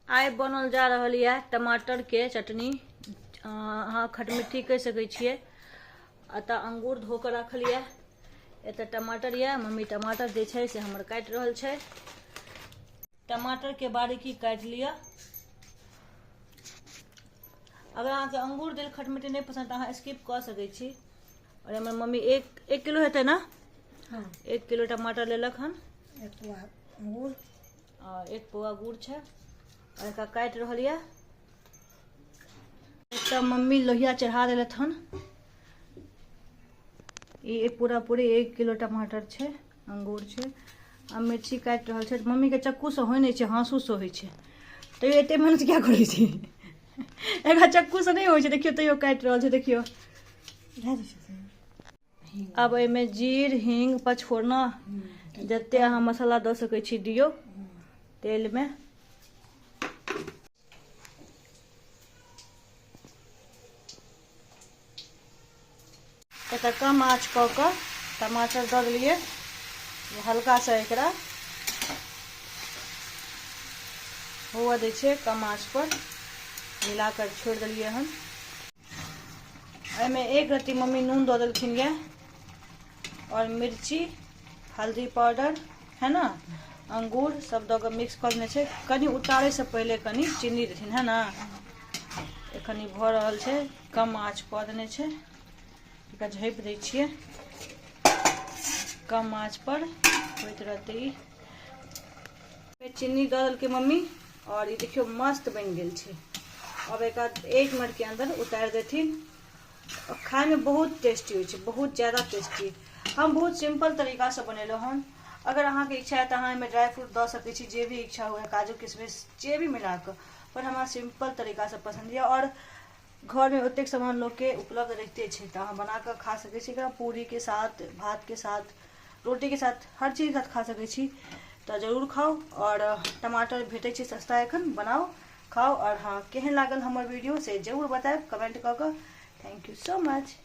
आइ बनल जा रहल है टमाटर के चटनी। अहाँ खटमिट्ठी कह सकै छियै। अतः अंगूर धो के रखल है। एतऽ टमाटर है, मम्मी टमाटर दै छै से हमर काटि रहल छै। टमाटर के बारीकी काटि लिअ। अगर अहाँके अंगूर देल खटमिट्ठी नहीं पसंद अहाँ स्किप कर सकै छी। और हमर मम्मी एक किलो हेतै ना? हाँ। 1 किलो टमाटर लेलक हन। 1 पौआ अंगूर और 1 पौआ गुड़ छै। और एकरा काटि रहल है। एकटा मम्मी लोहिया चढ़ा देलत हन। ये पूरे 1 किलो टमाटर छै, अंगूर छै। आ मिर्ची काटि रहल छै। मम्मी के चक्कू से होइ नहीं छै, हाँसू से होइ छै। तैयो एते मेहनत क्या करै छै? एकरा चक्कू से नहीं होइ छै। देखियो तैयो काटि रहल छै, देखियो। अब एमे जीर, हींग, पचफोरना जते अहाँ मसाला दऽ सकै छी दियौ तेल में। एतऽ कम आँच कऽ कऽ टमाटर दऽ देलिए। हल्का सा एकरा हुआ दै छै कम आँच पर। मिलाकर छोड़ दिलिए हन। एमे 1 रत्ती मम्मी नून दऽ देलखिन ये। और मिर्ची, हल्दी पाउडर है ना, अंगूर सब दऽ के मिक्स कर देने छै। कनी उतारे से पहले कनी चीनी देथिन है ना। एखनी भऽ रहल छै, कम आँच कऽ देने छै। एकरा झाँपि दै छियै कम आँच पर होइत रहतै। चीनी दऽ देलकै मम्मी और ये देखियो मस्त बन गेल छै। अब एक 1 मिनट के अंदर उतार देथिन। और खाए में बहुत टेस्टी हो छै, बहुत ज़्यादा टेस्टी। हम बहुत सिंपल तरीका से बनेलो हन। अगर अहाँ के इच्छा है तो अहाँ में ड्राई फ्रूट दऽ सकै छी, जे भी इच्छा हुए, काजू किशमिश जे भी मिला के। पर हमरा सिंपल तरीका से पसंद है। और घर में ओतेक सामान लोग के उपलब्ध रहते छै तो अहाँ बना के खा सकै छी। एकरा पूरी के साथ, भात के साथ, रोटी के साथ, हर चीज के साथ खा सकै छी। तो जरूर खाओ। और टमाटर भेटै छै सस्ता एखन, बनाओ खाओ। और हाँ, केहन लागल हमर वीडियो से जरूर बताएब कमेंट कऽ के। Thank you so much.